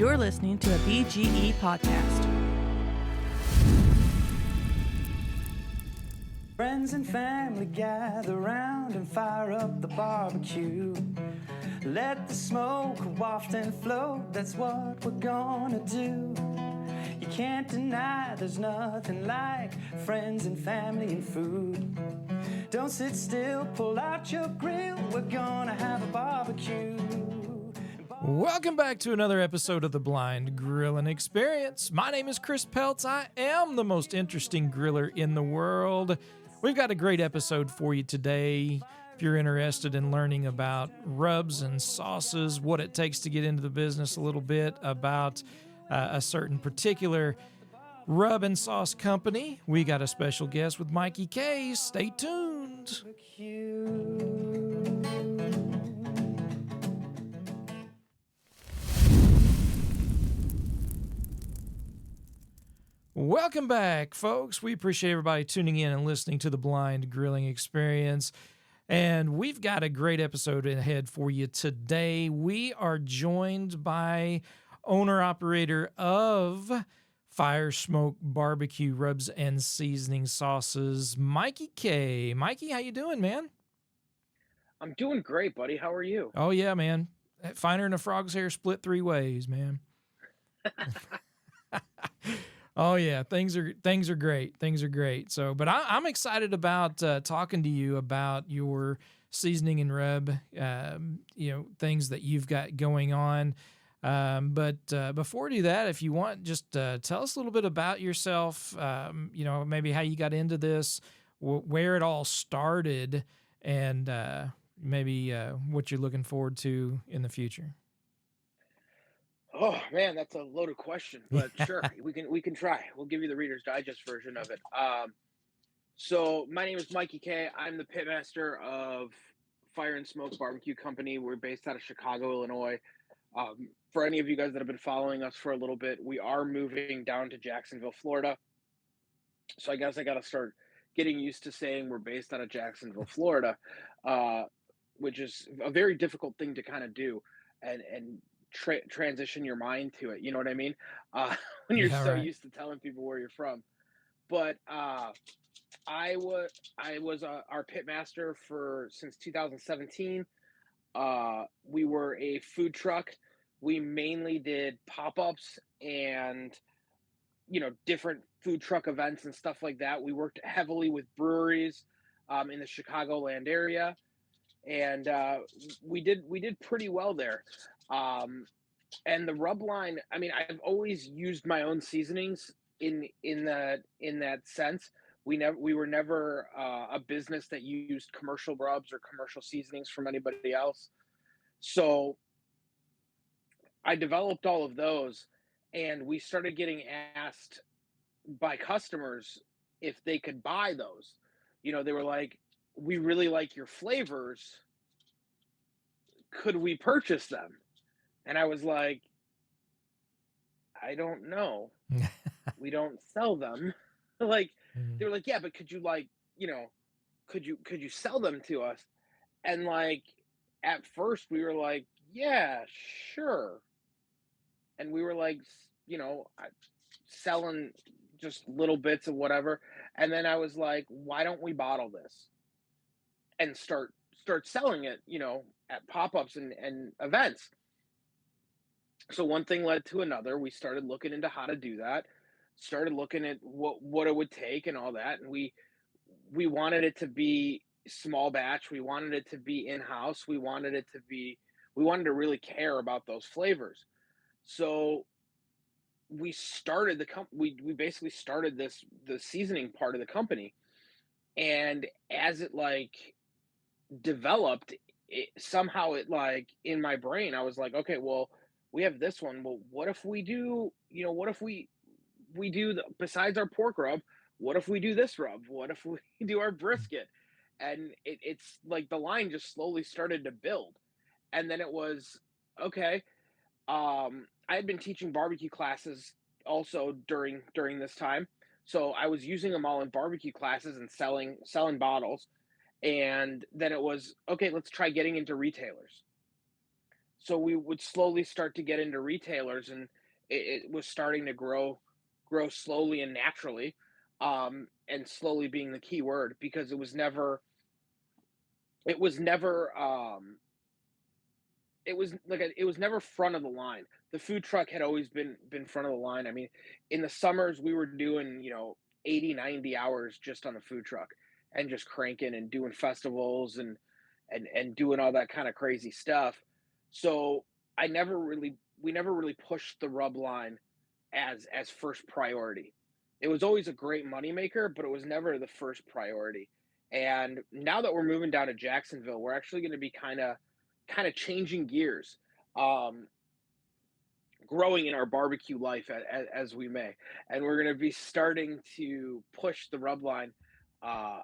You're listening to a BGE podcast. Friends and family gather round and fire up the barbecue. Let the smoke waft and float, that's what we're gonna do. You can't deny there's nothing like friends and family and food. Don't sit still, pull out your grill, we're gonna have a barbecue. Welcome back to another episode of the Blind Grilling Experience. My name is Chris Peltz. I am the most interesting griller in the world. We've got a great episode for you today. If you're interested in learning about rubs and sauces, what it takes to get into the business, a little bit about a certain particular rub and sauce company, we got a special guest with Mikey Kay. Stay tuned. Welcome back, folks. We appreciate everybody tuning in and listening to the Blind Grilling Experience. And we've got a great episode ahead for you today. We are joined by owner-operator of Fire Smoke BBQ Rubs and Seasoning Sauces, Mikey Kay. Mikey, how you doing, man? I'm doing great, buddy. How are you? Oh, yeah, man. Finer than a frog's hair split three ways, man. Oh yeah, things are great. Things are great. So, but I'm excited about talking to you about your seasoning and rub, things that you've got going on. But before we do that, if you want, just tell us a little bit about yourself. Maybe how you got into this, where it all started, and maybe what you're looking forward to in the future. Oh man, that's a loaded question, but sure, we can try. We'll give you the Reader's Digest version of it. So my name is Mikey Kay. I'm the pitmaster of Fire and Smoke BBQ Company. We're based out of Chicago, Illinois. For any of you guys that have been following us for a little bit, we are moving down to Jacksonville, Florida. So I guess I got to start getting used to saying we're based out of Jacksonville, Florida, which is a very difficult thing to kind of do and transition your mind to it. You know what I mean? When you're used to telling people where you're from. But I was our pit master since 2017. We were a food truck. We mainly did pop-ups and different food truck events and stuff like that. We worked heavily with breweries in the Chicagoland area, and we did pretty well there. And the rub line, I mean, I've always used my own seasonings in that sense. We were never a business that used commercial rubs or commercial seasonings from anybody else. So I developed all of those, and we started getting asked by customers if they could buy those. They were like, "We really like your flavors. Could we purchase them?" And I was like, "I don't know. We don't sell them." They were like, "Yeah, but could you could you sell them to us?" And at first we were like, "Yeah, sure." And we were like, selling just little bits of whatever. And then I was like, "Why don't we bottle this and start selling it, at pop-ups and events?" So one thing led to another. We started looking into how to do that, started looking at what it would take and all that. And we wanted it to be small batch. We wanted it to be in-house. We wanted to really care about those flavors. So we started we basically started the seasoning part of the company. And as it developed, somehow in my brain, I was like, okay, well, we have this one. Well, what if we do, besides our pork rub, what if we do this rub? What if we do our brisket? And it's like the line just slowly started to build. And then it was, okay. I had been teaching barbecue classes also during this time. So I was using them all in barbecue classes and selling bottles. And then it was, okay, let's try getting into retailers. So we would slowly start to get into retailers, and it was starting to grow slowly and naturally, and slowly being the key word, because it was never it was never front of the line. The food truck had always been front of the line. I mean, in the summers we were doing, 80, 90 hours just on the food truck, and just cranking and doing festivals, and doing all that kind of crazy stuff. So we never really pushed the rub line as first priority. It was always a great moneymaker, but it was never the first priority. And now that we're moving down to Jacksonville, we're actually going to be kind of changing gears, um, growing in our barbecue life as we may, and we're going to be starting to push the rub line uh,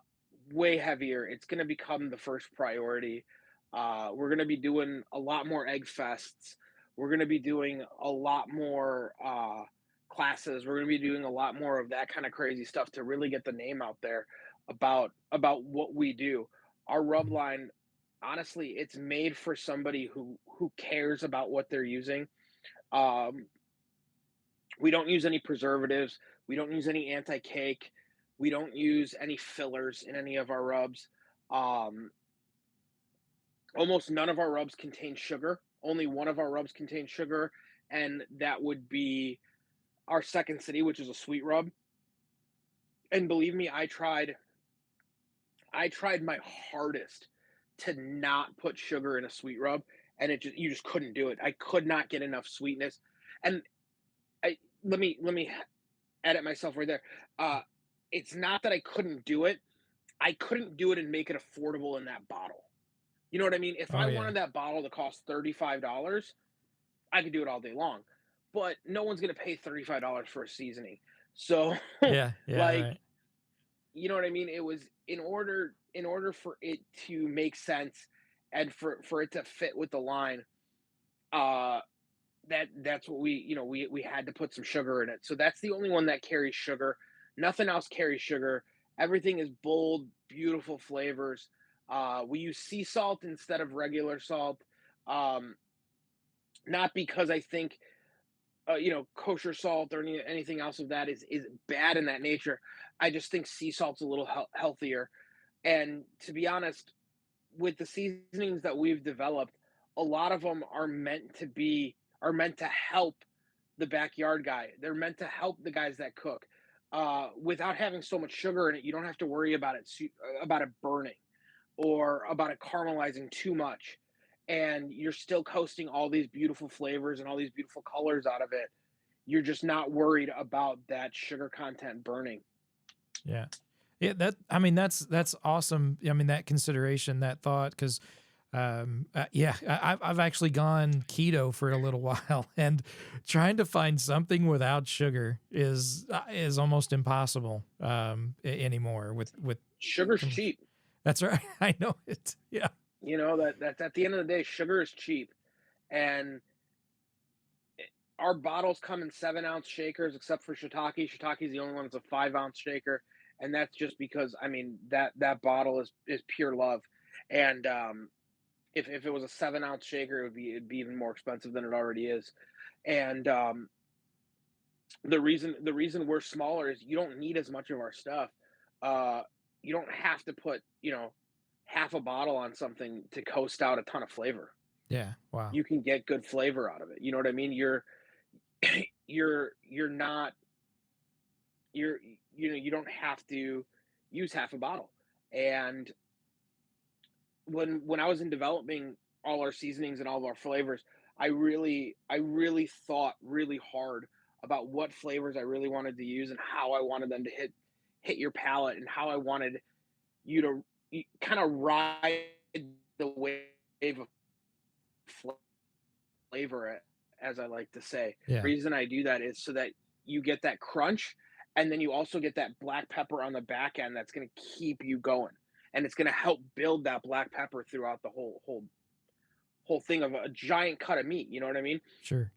way heavier. It's going to become the first priority. We're going to be doing a lot more egg fests. We're going to be doing a lot more classes. We're going to be doing a lot more of that kind of crazy stuff to really get the name out there about what we do. Our rub line, honestly, it's made for somebody who cares about what they're using. Um, we don't use any preservatives. We don't use any anti-cake. We don't use any fillers in any of our rubs. Um, Almost none of our rubs contain sugar. Only one of our rubs contains sugar, and that would be our Second City, which is a sweet rub. And believe me, I tried my hardest to not put sugar in a sweet rub, and you just couldn't do it. I could not get enough sweetness. And I let me edit myself right there. Uh, it's not that I couldn't do it. I couldn't do it and make it affordable in that bottle. You know what I mean? If Oh I yeah. wanted that bottle to cost $35, I could do it all day long. But no one's gonna pay $35 for a seasoning. So, Yeah. Yeah. like, Right. you know what I mean? It was in order for it to make sense, and for it to fit with the line, uh that's what we had to put some sugar in it. So that's the only one that carries sugar. Nothing else carries sugar. Everything is bold, beautiful flavors. We use sea salt instead of regular salt. Um, Not because I think kosher salt or anything else of that is bad in that nature. I just think sea salt's a little healthier. And to be honest, with the seasonings that we've developed, a lot of them are meant to help the backyard guy. They're meant to help the guys that cook. Without having so much sugar in it, you don't have to worry about it burning, or about it caramelizing too much. And you're still coasting all these beautiful flavors and all these beautiful colors out of it. You're just not worried about that sugar content burning. Yeah. Yeah, I mean that's awesome. I mean that consideration, that thought, because yeah, I've actually gone keto for a little while, and trying to find something without sugar is almost impossible anymore. With Sugar's cheap. That's right, I know it. Yeah, That at the end of the day, sugar is cheap. And our bottles come in 7-ounce shakers, except for shiitake. Shiitake is the only one that's a 5-ounce shaker, and that's just because, I mean, that bottle is pure love. And if it was a 7-ounce shaker, it'd be even more expensive than it already is. And the reason we're smaller is you don't need as much of our stuff. Uh, you don't have to put half a bottle on something to coast out a ton of flavor. yeah, wow, You can get good flavor out of it. You know what I mean? You're not you're you don't have to use half a bottle. And when I was in developing all our seasonings and all of our flavors, I really thought really hard about what flavors I really wanted to use, and how I wanted them to hit your palate, and how I wanted you to kind of ride the wave of flavor, as I like to say. yeah, Reason I do that is so that you get that crunch, and then you also get that black pepper on the back end that's going to keep you going, and it's going to help build that black pepper throughout the whole thing of a giant cut of meat. You know what I mean? sure,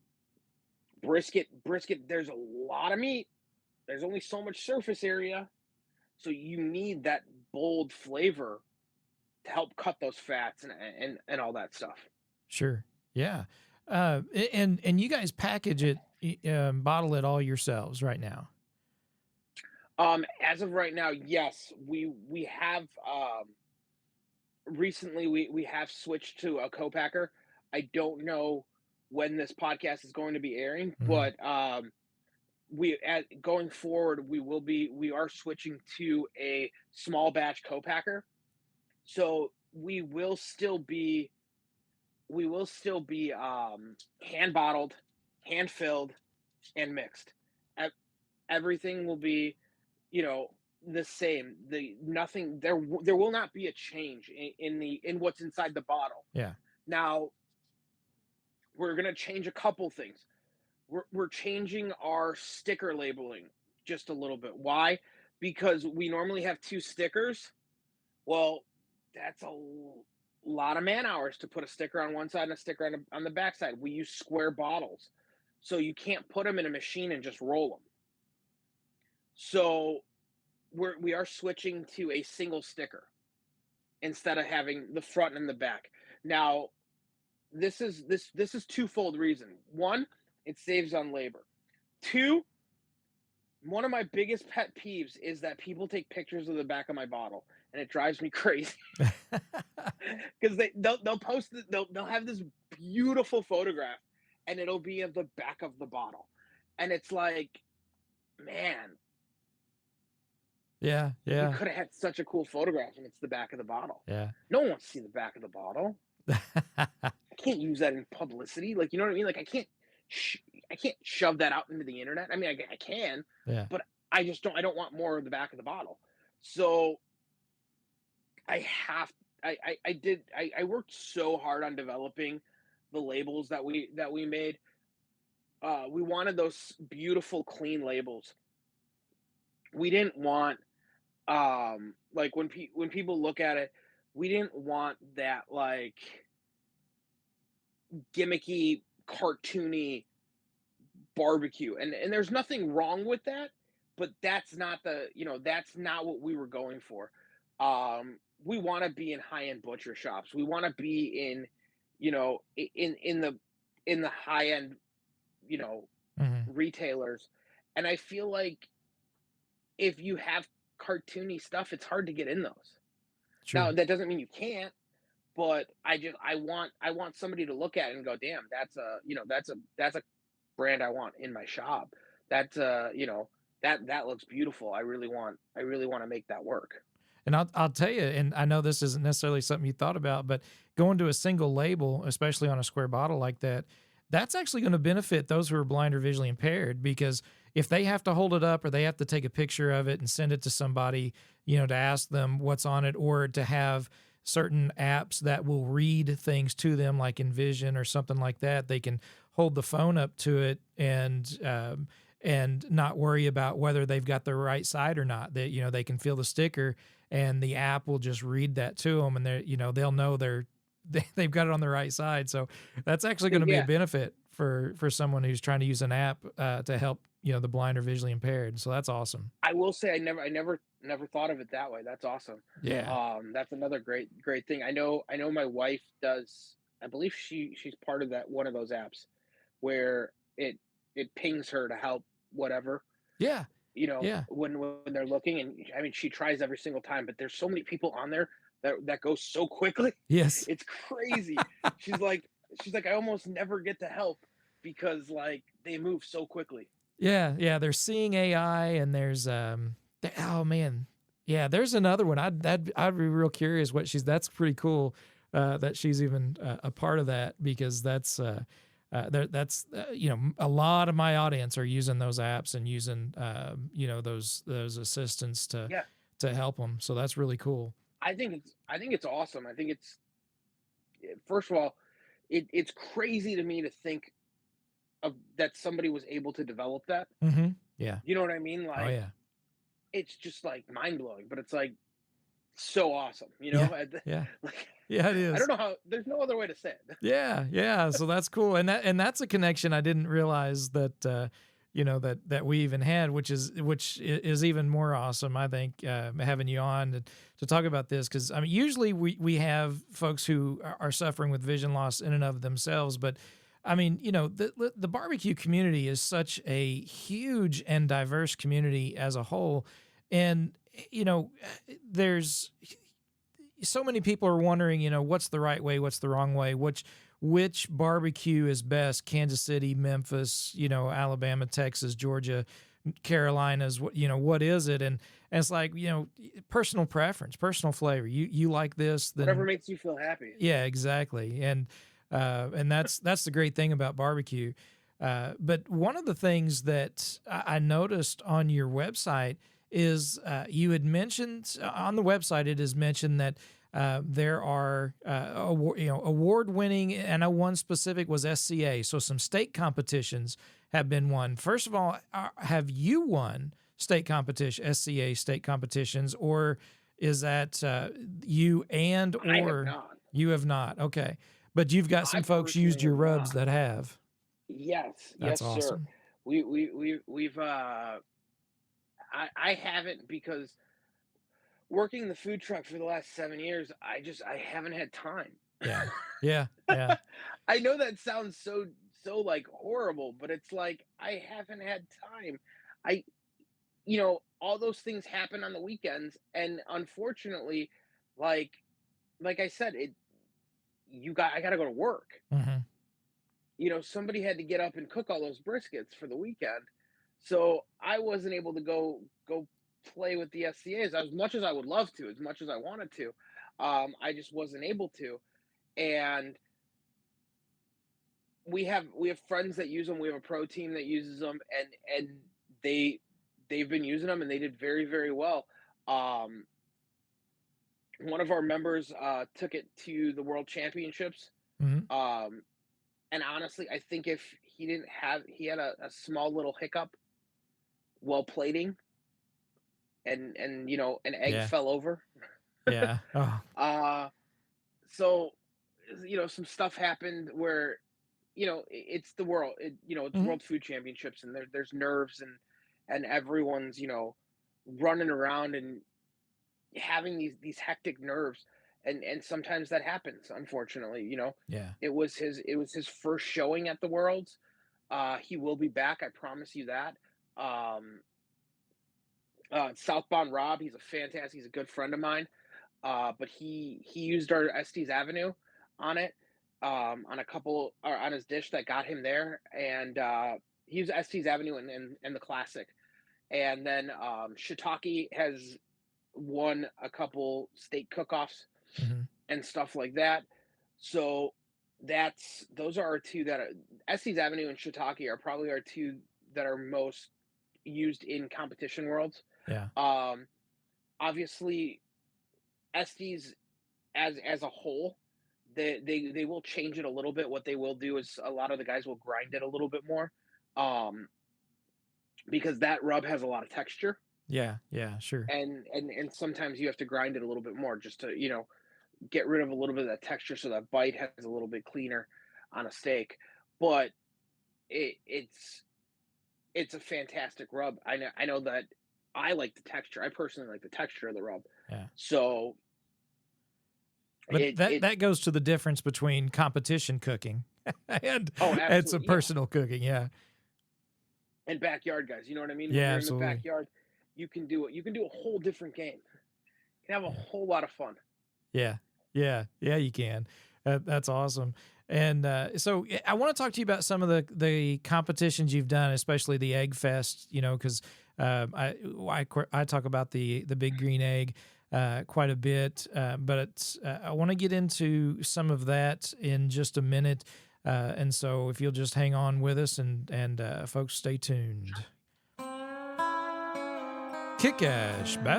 Brisket. There's a lot of meat. There's only so much surface area, so you need that bold flavor to help cut those fats and all that stuff. sure. Yeah. And you guys package it, bottle it all yourselves right now. As of right now, yes, we have recently we have switched to a co-packer. I don't know when this podcast is going to be airing, Mhm. but we at going forward we are switching to a small batch co-packer. So we will still be hand bottled, hand filled, and mixed. Ev- Everything will be, you know, the same. The nothing there will not be a change in what's inside the bottle. Yeah. Now, we're gonna change a couple things. We're changing our sticker labeling just a little bit. Why? Because we normally have two stickers. Well, that's lot of man hours to put a sticker on one side and a sticker on the back side. We use square bottles, so you can't put them in a machine and just roll them. So we are switching to a single sticker instead of having the front and the back. Now, this is twofold reason. One, it saves on labor. Two, one of my biggest pet peeves is that people take pictures of the back of my bottle, and it drives me crazy because they'll post it, they'll have this beautiful photograph, and it'll be of the back of the bottle, and it's like, man, Yeah. you Yeah. could have had such a cool photograph, and it's the back of the bottle. Yeah. No one wants to see the back of the bottle. I can't use that in publicity. Like, you know what I mean? Like, I can't shove that out into the internet. I mean, I can, Yeah. but I don't want more of the back of the bottle. So I have, I worked so hard on developing the labels that we made. We wanted those beautiful, clean labels. We didn't want, like when people look at it, we didn't want that like gimmicky, cartoony barbecue. And there's nothing wrong with that, but that's not what we were going for. We want to be in high-end butcher shops. We want to be in, in the high-end, you know, Mhm. retailers. And I feel like if you have cartoony stuff, it's hard to get in those. Now, True. that doesn't mean you can't, but I want somebody to look at it and go, "Damn, that's a brand I want in my shop. That's that looks beautiful. I really want to make that work." And I'll tell you, and I know this isn't necessarily something you thought about, but going to a single label, especially on a square bottle like that, that's actually going to benefit those who are blind or visually impaired, because if they have to hold it up or they have to take a picture of it and send it to somebody, to ask them what's on it, or to have certain apps that will read things to them like Envision or something like that, they can hold the phone up to it and not worry about whether they've got the right side or not. That they can feel the sticker and the app will just read that to them, and they'll know they've got it on the right side. So that's actually going to be a Yeah, benefit for someone who's trying to use an app to help the blind or visually impaired. So that's awesome. I will say I never thought of it that way. That's awesome. Yeah. That's another great thing. I know my wife does. I believe she's part of that one of those apps where it pings her to help whatever, Yeah. Yeah. when they're looking. And I mean, she tries every single time, but there's so many people on there that goes so quickly. Yes. It's crazy. She's like I almost never get to help because like they move so quickly. Yeah, yeah, there's Seeing AI, and there's oh man, yeah, there's another one. I'd be real curious what that's pretty cool that she's even a part of that, because that's a lot of my audience are using those apps and using those assistants Yeah, to help them. So that's really cool. I think it's awesome. I think it's first of all, it's crazy to me to think of that somebody was able to develop that. Hmm. Yeah. You know what I mean? Oh Like yeah. it's just like mind blowing, but it's like so awesome. Yeah. Yeah. Like Yeah. It I don't is. know how. There's no other way to say it. Yeah, yeah. So that's cool, and that's a connection I didn't realize that that we even had, which is even more awesome. I think having you on to talk about this, because I mean, usually we have folks who are suffering with vision loss in and of themselves, but I mean, the barbecue community is such a huge and diverse community as a whole, and there's so many people are wondering, what's the right way, what's the wrong way, which barbecue is best? Kansas City, Memphis, Alabama, Texas, Georgia, Carolinas. What is it? And it's like, personal preference, personal flavor. You like this, then Whatever makes you feel happy. Yeah, exactly. And that's the great thing about barbecue. But one of the things that I noticed on your website is you had mentioned on the website, it is mentioned that there are award-winning, and I know one specific was SCA. So some state competitions have been won. First of all, have you won state competition, SCA state competitions, or is that you and or I have not. You have not? Okay, but you've got some folks used your rubs that have. Yes, That's yes, awesome. sir. We've I haven't, because working the food truck for the last 7 years, I haven't had time. Yeah, yeah, yeah. I know that sounds so like horrible, but it's like I haven't had time. I all those things happen on the weekends, and unfortunately, like I said, I got to go to work. Hmm. Somebody had to get up and cook all those briskets for the weekend. So I wasn't able to go play with the SCAs as much as I would love to, as much as I wanted to. I just wasn't able to. And we have friends that use them. We have a pro team that uses them, and they've been using them, and they did very, very well. Um, One of our members took it to the World Championships. Hmm. Um, and honestly, I think if he had a small little hiccup while plating, and an egg Yeah, fell over. yeah. Oh, uh so some stuff happened where it's the world, it's mhm. World Food Championships, and there's nerves, and everyone's running around and having these hectic nerves, and sometimes that happens, unfortunately. Yeah. It was his first showing at the Worlds. He will be back, I promise you that. um Southbound Rob, he's a good friend of mine. But he used our Estes Avenue on it, on a couple, or on his dish that got him there, and he used Estes Avenue and the classic. And then Shiitake has won a couple state cook-offs Hmm. and stuff like that. So those are our two that are, Estes Avenue and Shiitake are probably our two that are most used in competition worlds. Yeah. Um, Obviously, Estes as a whole, they will change it a little bit. What they will do is a lot of the guys will grind it a little bit more, um, because that rub has a lot of texture, Yeah. Yeah. Sure. and sometimes you have to grind it a little bit more just to get rid of a little bit of that texture, so that bite has a little bit cleaner on a steak. But it's a fantastic rub. I know that I like the texture. I personally like the texture of the rub. Yeah. So But it that it that goes to the difference between competition cooking oh, and some absolutely, yeah. personal cooking. Yeah. And backyard guys, you know what I mean? When Yeah. you're in the Absolutely. backyard, you can do it. You can do a whole different game. You can have a Yeah. whole lot of fun. Yeah. Yeah. Yeah. You can. That's awesome. And so I want to talk to you about some of the competitions you've done, especially the Egg Fest. Because I talk about the Big Green Egg quite a bit, but I want to get into some of that in just a minute. And so if you'll just hang on with us, and folks, stay tuned.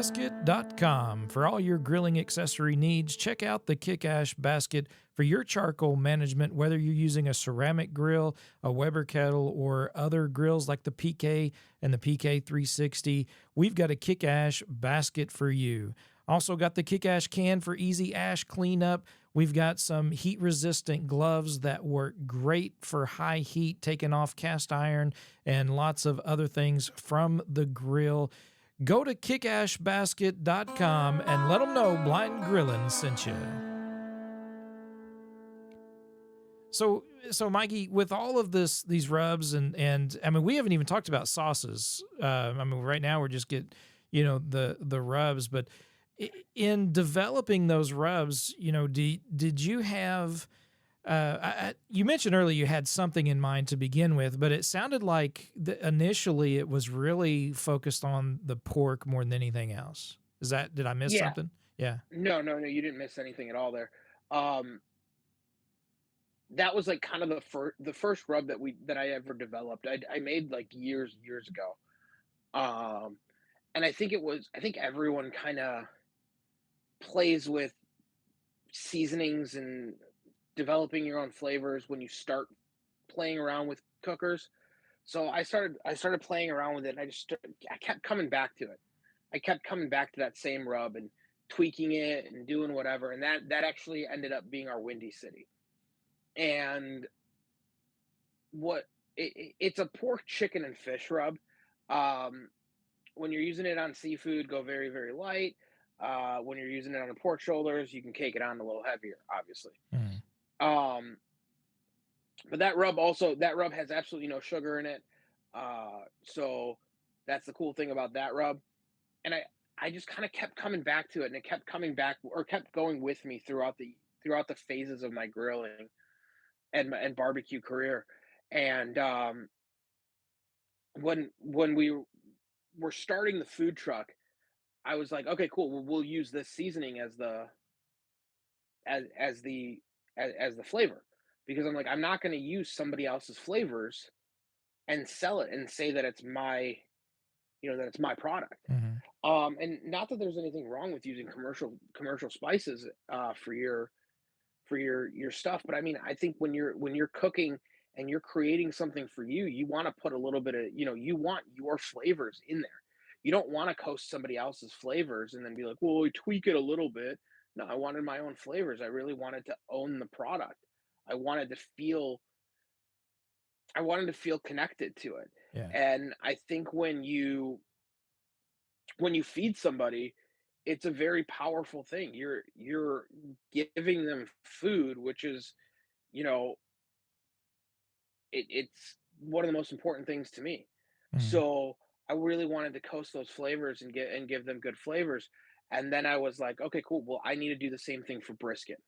KickAshBasket.com. For all your grilling accessory needs, check out the Kick-Ash Basket for your charcoal management, whether you're using a ceramic grill, a Weber kettle, or other grills like the PK and the PK 360. We've got a Kick-Ash Basket for you. Also got the Kick-Ash can for easy ash cleanup. We've got some heat-resistant gloves that work great for high heat, taking off cast iron, and lots of other things from the grill. Go to kickashbasket.com and let them know Blind Grilling sent you. So Mikey, with all of these rubs and I mean, we haven't even talked about sauces. I mean, right now we're just the rubs, but in developing those rubs, did you have? You mentioned earlier you had something in mind to begin with, but it sounded like initially it was really focused on the pork more than anything else. Did I miss Yeah. something? Yeah. No, you didn't miss anything at all there. That was like kind of the first rub that I ever developed. I made like years ago. Um, and I think everyone kind of plays with seasonings and developing your own flavors when you start playing around with cookers. So I started playing around with it, and I kept coming back to it. I kept coming back to that same rub and tweaking it and doing whatever, and that actually ended up being our Windy City. And what it's a pork, chicken, and fish rub. Um, when you're using it on seafood, go very, very light. When you're using it on the pork shoulders, you can cake it on a little heavier, obviously. Mm. Um, but that rub has absolutely no sugar in it. So that's the cool thing about that rub. And I just kind of kept coming back to it, and it kept coming back or kept going with me throughout the phases of my grilling and barbecue career. And when we were starting the food truck, I was like, okay, cool. We'll use this seasoning as the as the flavor, because I'm like, I'm not going to use somebody else's flavors and sell it and say that it's my product. Hmm. And not that there's anything wrong with using commercial spices for your stuff, but I mean, I think when you're cooking and you're creating something for you, you want to put a little bit of, you want your flavors in there. You don't want to coast somebody else's flavors and then be like, well, we tweak it a little bit. No, I wanted my own flavors. I really wanted to own the product. I wanted to feel I wanted to feel connected to it. Yeah. And I think when you feed somebody, it's a very powerful thing. You're giving them food, which is, you know, it's one of the most important things to me. Mm. So I really wanted to coast those flavors and give them good flavors. And then I was like, okay, cool. Well, I need to do the same thing for brisket.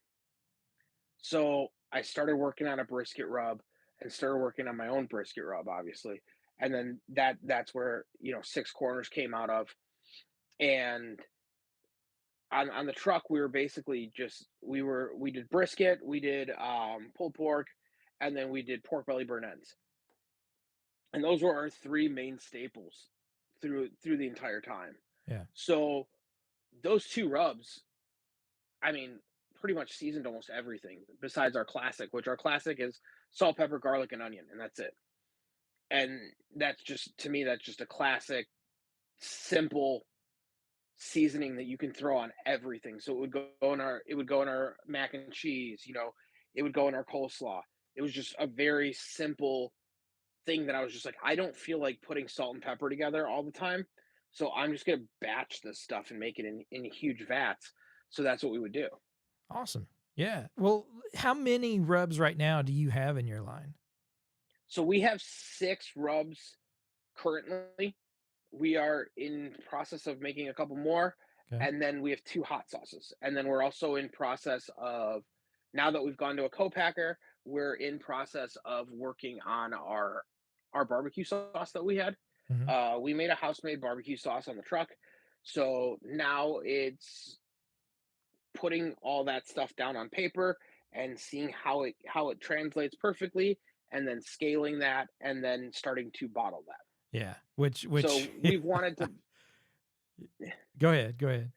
So I started working on a brisket rub and started working on my own brisket rub, obviously. And then that's where, Six Corners came out of. And on the truck, we were basically we did brisket, we did pulled pork, and then we did pork belly burn ends. And those were our three main staples through the entire time. Yeah. So those two rubs, I mean, pretty much seasoned almost everything besides our classic, which our classic is salt, pepper, garlic, and onion, and that's it. And that's just, to me, that's just a classic, simple seasoning that you can throw on everything. So it would go in our mac and cheese, it would go in our coleslaw. It was just a very simple thing that I was just like, I don't feel like putting salt and pepper together all the time. So I'm just gonna batch this stuff and make it in huge vats. So that's what we would do. Awesome. Yeah. Well, how many rubs right now do you have in your line? So we have 6 rubs currently. We are in process of making a couple more, Okay. and then we have 2 hot sauces. And then we're also in process of, now that we've gone to a co-packer, we're in process of working on our barbecue sauce that we had. Hmm. We made a house-made barbecue sauce on the truck, so now it's putting all that stuff down on paper and seeing how it translates perfectly, and then scaling that, and then starting to bottle that. Yeah. Which So we've wanted to Go ahead. Go ahead.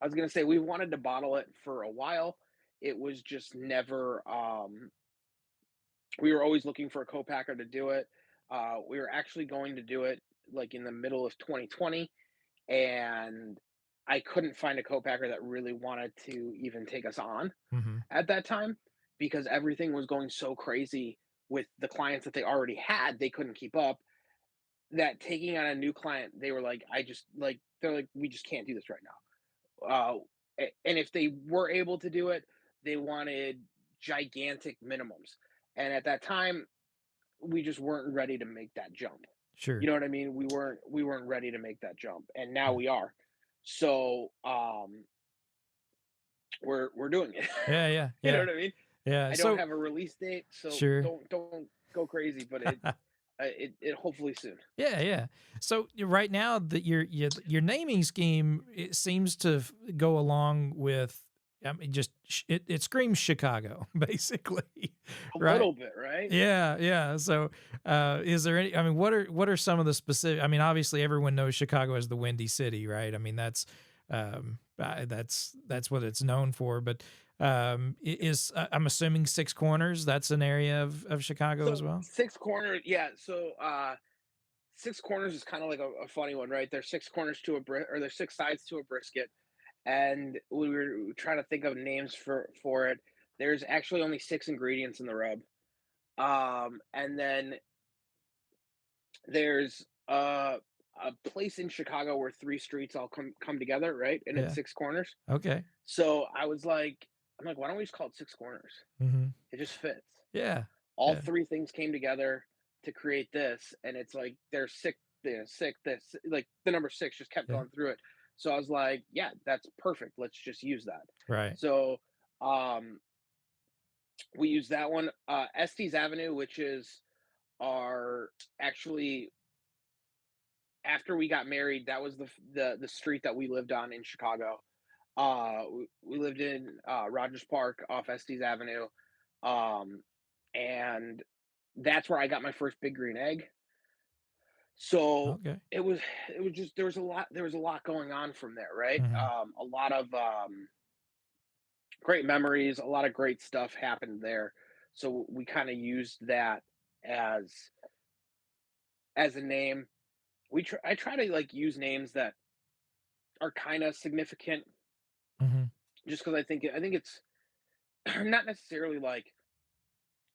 I was gonna say we wanted to bottle it for a while. It was just never. We were always looking for a co-packer to do it. We were actually going to do it like in the middle of 2020, and I couldn't find a co-packer that really wanted to even take us on Mm-hmm. at that time because everything was going so crazy with the clients that they already had, they couldn't keep up. That taking on a new client, they were like, I just like, they're like, we just can't do this right now. And if they were able to do it, they wanted gigantic minimums. And at that time, we just weren't ready to make that jump. You Sure. know what I mean? We weren't ready to make that jump, and now Yeah. we are. So we're doing it. Yeah. Yeah. You know Yeah. what I mean? Yeah. I don't So have a release date, so sure. don't go crazy, but it hopefully soon. Yeah, yeah. So right now, that your naming scheme, it seems to go along with. I mean, just it screams Chicago, basically, A right? little bit, right? Yeah, yeah. So, is there any? I mean, what are some of the specific? I mean, obviously, everyone knows Chicago as the Windy City, right? I mean, that's what it's known for. But I'm assuming Six Corners. That's an area of Chicago So as well. six corners, yeah. So six corners is kind of like a funny one, right? There's six corners to or there's six sides to a brisket, and we were trying to think of names for it. There's actually only six ingredients in the rub. And then there's a place in Chicago where three streets all come together, right? And it's Yeah. six corners. Okay. So I'm like, why don't we just call it six corners? Mm-hmm. It just fits. Yeah. All Yeah. three things came together to create this, and it's like there's six, six, this like the number six just kept Yeah. going through it. So I was like, yeah, that's perfect. Let's just use that. Right. So we use that one. Estes Avenue, which is our actually after we got married, that was the street that we lived on in Chicago. We lived in Rogers Park off Estes Avenue, um, and that's where I got my first big green egg. So Okay. it was just there was a lot going on from there, right? Mm-hmm. A lot of great memories, a lot of great stuff happened there. So we kind of used that as a name. I try to like use names that are kind of significant Mm-hmm. just because I think it's not necessarily like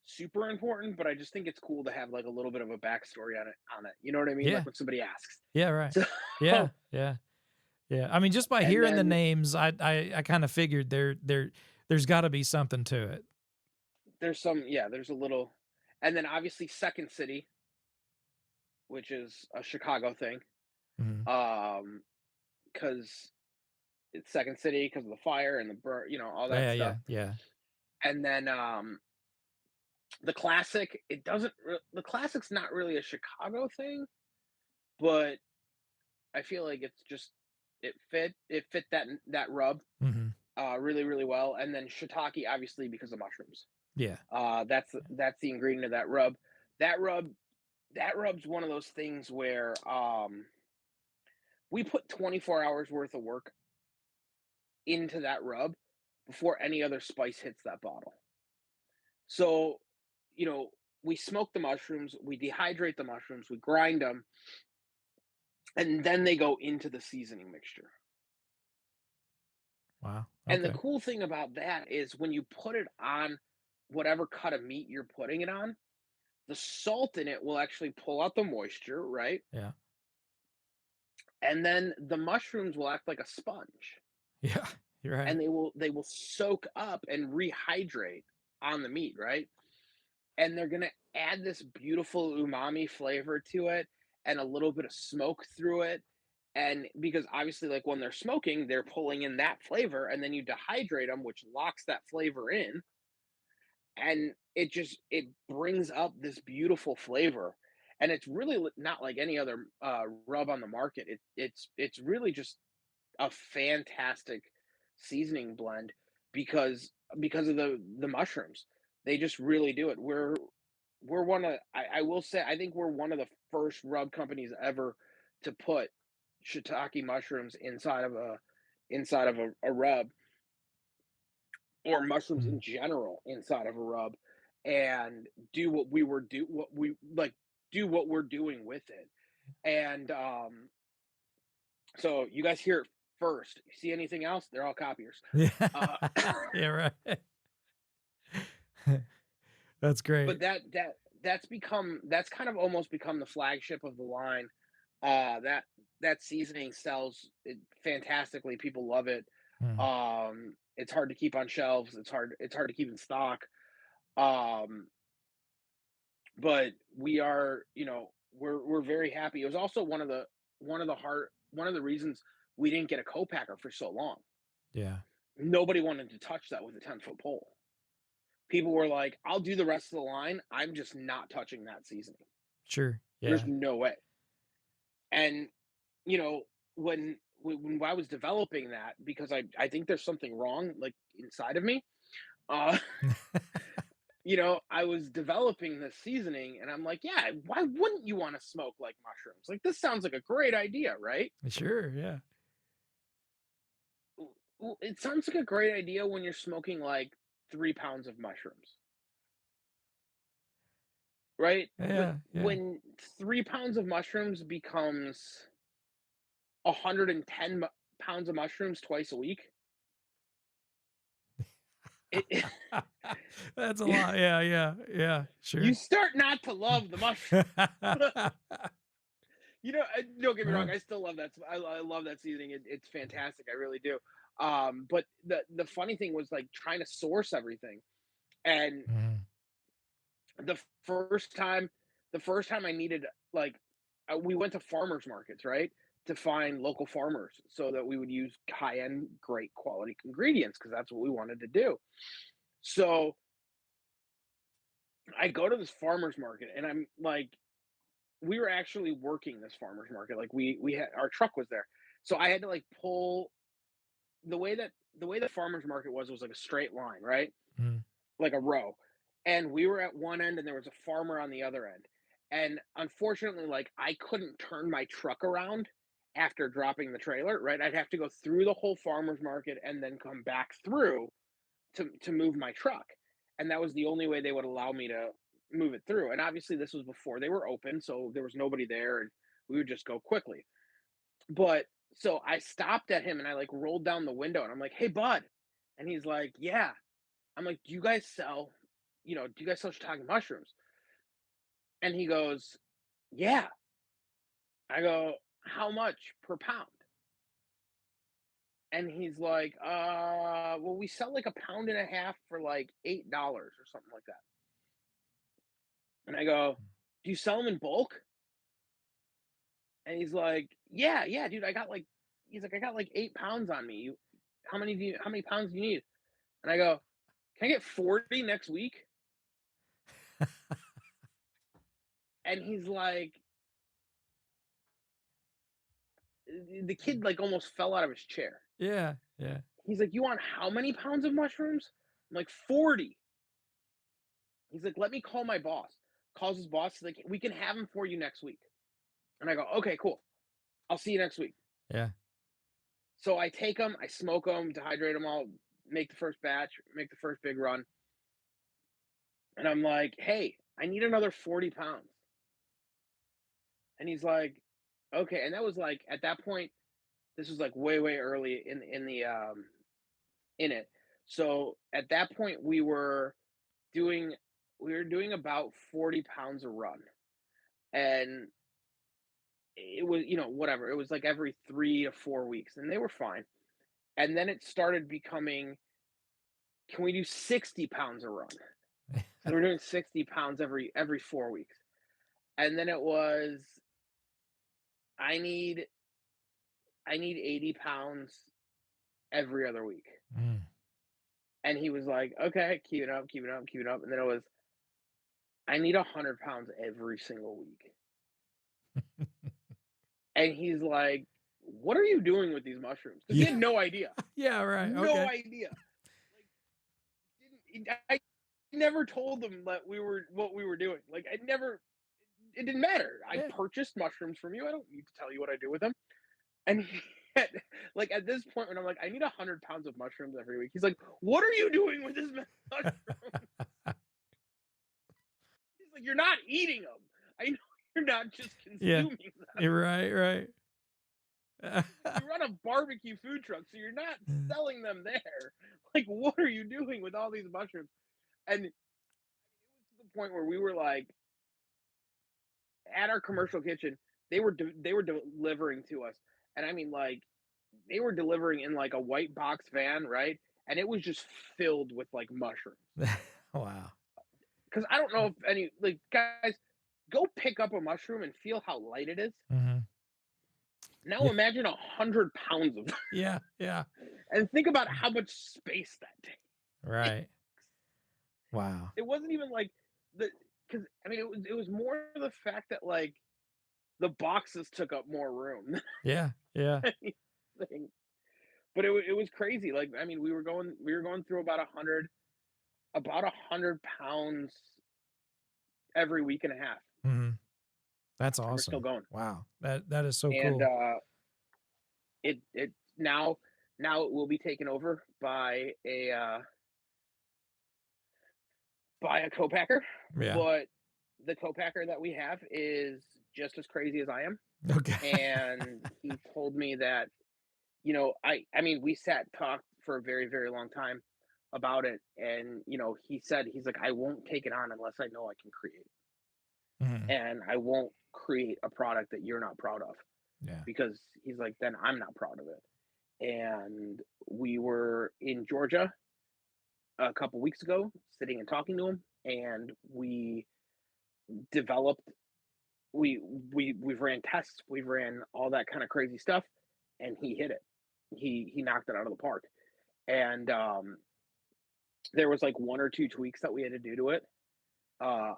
super important, but I just think it's cool to have like a little bit of a backstory on it. You know what I mean? Yeah. Like when somebody asks. Yeah. Right. So Yeah. Yeah. Yeah. I mean, just by and hearing the then names, I kind of figured there's got to be something to it. there's a little, and then obviously Second City, which is a Chicago thing, Mm-hmm. because it's Second City because of the fire and the burn, all that Yeah. Yeah. stuff. Yeah. And then the classic, the classic's not really a Chicago thing, but I feel like it's just it fit that rub Mm-hmm. really really well. And then shiitake obviously because of mushrooms. Yeah. That's the ingredient of that rub. That rub that rub's one of those things where we put 24 hours worth of work into that rub before any other spice hits that bottle. So, we smoke the mushrooms, we dehydrate the mushrooms, we grind them, and then they go into the seasoning mixture. Wow. And the Okay. cool thing about that is when you put it on whatever cut of meat you're putting it on, the salt in it will actually pull out the moisture, right? Yeah. And then the mushrooms will act like a sponge, Yeah. You're right. and they will soak up and rehydrate on the meat, right? And they're gonna add this beautiful umami flavor to it and a little bit of smoke through it. And because obviously, like when they're smoking, they're pulling in that flavor, and then you dehydrate them, which locks that flavor in, and it brings up this beautiful flavor. And it's really not like any other rub on the market. It's really just a fantastic seasoning blend because of the mushrooms. They just really do it. We're one of I will say I think we're one of the first rub companies ever to put shiitake mushrooms inside of a rub, or mushrooms Mhm. in general inside of a rub, and do what we were do what we like do what we're doing with it. And so you guys hear first. You see anything else? They're all copiers. Yeah. Uh, Yeah, right. That's great. but that's kind of almost become the flagship of the line. That seasoning sells it fantastically. People love it. Hmm. It's hard to keep on shelves. It's hard to keep in stock. Um, but we are, we're very happy. It was also one of the reasons we didn't get a co-packer for so long. Yeah. Nobody wanted to touch that with a 10-foot pole. People were like, I'll do the rest of the line. I'm just not touching that seasoning. Sure. Yeah. There's no way. And, you know, when I was developing that, because I think there's something wrong, like inside of me, uh, I was developing this seasoning and I'm like, yeah, why wouldn't you want to smoke like mushrooms? Like, this sounds like a great idea, right? Sure. Yeah. Well, it sounds like a great idea when you're smoking like 3 pounds of mushrooms, right? But Yeah. Yeah. when 3 pounds of mushrooms becomes 110 pounds of mushrooms twice a week, it, That's a lot. Yeah. Yeah. Yeah. Sure. you start not to love the mushroom. Don't get me wrong. I still love that. I love that seasoning. It's fantastic. I really do. But the funny thing was like trying to source everything, and Mhm. the first time, I needed like, we went to farmers markets, right, to find local farmers so that we would use high end, great quality ingredients because that's what we wanted to do. So I go to this farmers market, and I'm like, we were actually working this farmers market. Like we had our truck was there, so I had to like pull the way the farmers market was like a straight line, right? Mhm. Like a row. And we were at one end and there was a farmer on the other end. And unfortunately, like I couldn't turn my truck around after dropping the trailer, right? I'd have to go through the whole farmer's market and then come back through to move my truck. And that was the only way they would allow me to move it through. And obviously this was before they were open, so there was nobody there and we would just go quickly. But so I stopped at him and I like rolled down the window and I'm like, "Hey bud." And he's like, "Yeah." I'm like, do you guys sell shiitake mushrooms?" And he goes, "Yeah." I go, "How much per pound?" And he's like, well, we sell like a pound and a half for like $8 or something like that." And I go, "Do you sell them in bulk?" And he's like, "Yeah, yeah, dude, he's like, I got like 8 pounds on me. How many pounds do you need?" And I go, "Can I get 40 next week?" And he's like, the kid like almost fell out of his chair. Yeah. Yeah. He's like, "You want how many pounds of mushrooms?" I'm like, 40. He's like, "Let me call my boss." Calls his boss. He's like, "We can have them for you next week." And I go, "Okay, cool. I'll see you next week." Yeah. So I take them, I smoke them, dehydrate them all, make the first batch, make the first big run. And I'm like, "Hey, I need another 40 pounds." And he's like, "Okay." And that was like, at that point, this was like way, way early in it. So at that point, doing we were doing about 40 pounds a run. And it was, whatever. It was like every 3 to 4 weeks, and they were fine. And then it started becoming, can we do 60 pounds a run? So we're doing 60 pounds every 4 weeks. And then it was, I need 80 pounds every other week. Mm. And he was like, "Okay, keep it up, keep it up, keep it up." And then it was, I need 100 pounds every single week. And he's like, "What are you doing with these mushrooms?" Because he Yeah. had no idea. Yeah. Right. No Okay. idea. I never told them that what we were doing. Like it didn't matter. I Yeah. purchased mushrooms from you. I don't need to tell you what I do with them. And he had, like at this point when I'm like, I need 100 pounds of mushrooms every week. He's like, "What are you doing with this mushroom?" He's like, "You're not eating them. I know you're not just Yeah. consuming them." You're right. Right. You run a barbecue food truck, so you're not selling them there. Like, what are you doing with all these mushrooms? And it was to the point where we were like, at our commercial kitchen, they were delivering to us, and I mean, like, they were delivering in like a white box van, right? And it was just filled with like mushrooms. Wow. Because I don't know if any like guys go pick up a mushroom and feel how light it is. Mm-hmm. Now Yeah. imagine 100 pounds of them, Yeah. Yeah. and think about how much space that takes. Right. Wow. It wasn't even like the because I mean it was more the fact that like the boxes took up more room. Yeah. Yeah. Thing. But it was crazy. Like I mean we were going through about 100 pounds every week and a half. Mm-hmm. That's And awesome. we're still going. Wow. That is so And cool. it now it will be taken over by a co-packer. Yeah. But the co-packer that we have is just as crazy as I am. Okay. And he told me that, you know, I mean, we talked for a very, very long time about it. And, you know, he's like, I won't take it on unless I know I can create it. Mm-hmm. And I won't create a product that you're not proud of. Yeah. Because he's like, then I'm not proud of it. And we were in Georgia a couple weeks ago, sitting and talking to him, and we developed. We've ran tests, we've ran all that kind of crazy stuff, and he hit it. He knocked it out of the park. And there was like one or two tweaks that we had to do to it off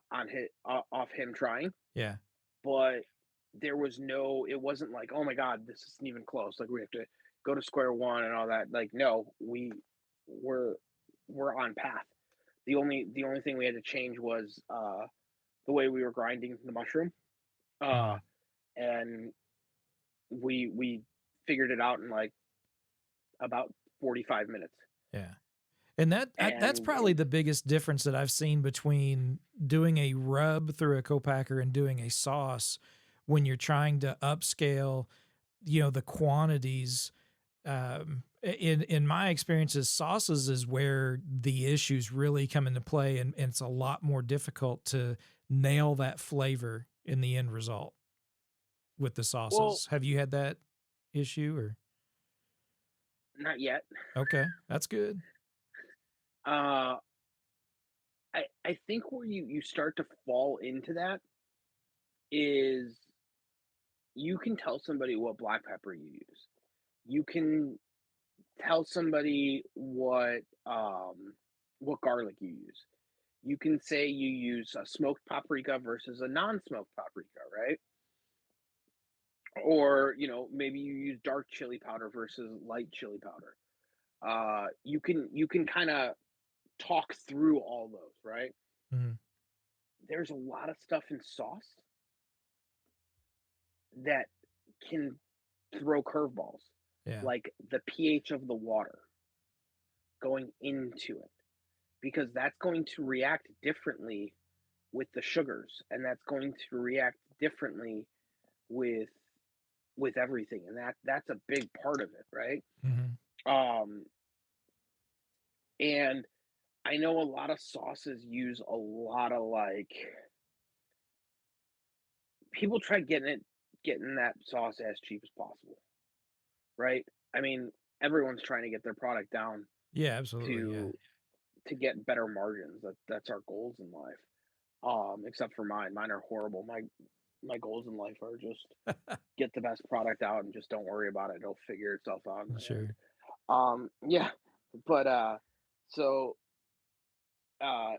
him trying, Yeah. but there was no. It wasn't like, oh my god, this isn't even close. Like we have to go to square one and all that. Like no, we're on path. The only thing we had to change was the way we were grinding the mushroom, Mm-hmm. and we figured it out in like about 45 minutes. Yeah. And that's And probably the biggest difference that I've seen between doing a rub through a co-packer and doing a sauce when you're trying to upscale, you know, the quantities. In my experiences, sauces is where the issues really come into play, and it's a lot more difficult to nail that flavor in the end result with the sauces. Well, Have you had that issue or? not yet. Okay, that's good. I think where you start to fall into that is you can tell somebody what black pepper you use. You can tell somebody what garlic you use. You can say you use a smoked paprika versus a non-smoked paprika, right? Or, you know, maybe you use dark chili powder versus light chili powder. You can kind of talk through all those, right? Mhm. There's a lot of stuff in sauce that can throw curveballs, Yeah. like the pH of the water going into it, because that's going to react differently with the sugars, and that's going to react differently with everything, and that's a big part of it, right? Mhm. Um, and I know a lot of sauces use a lot of like people try getting that sauce as cheap as possible, right? I mean, everyone's trying to get their product down Yeah, absolutely. Yeah. to get better margins. That's our goals in life. Except for mine. Mine are horrible. My goals in life are just get the best product out and just don't worry about it. It'll figure itself out in the end. Sure. Yeah. But so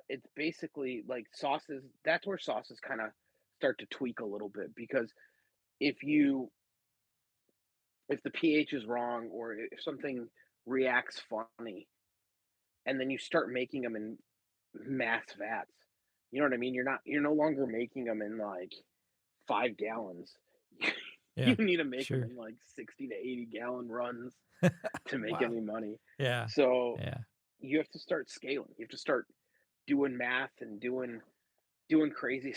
it's basically like sauces. That's where sauces kind of start to tweak a little bit, because if the pH is wrong, or if something reacts funny, and then you start making them in mass vats, you know what I mean? You're no longer making them in like 5 gallons. Yeah. You need to make them Sure. in like 60 to 80 gallon runs to make Wow. any money. Yeah. So Yeah. you have to start scaling. You have to start doing math and doing crazy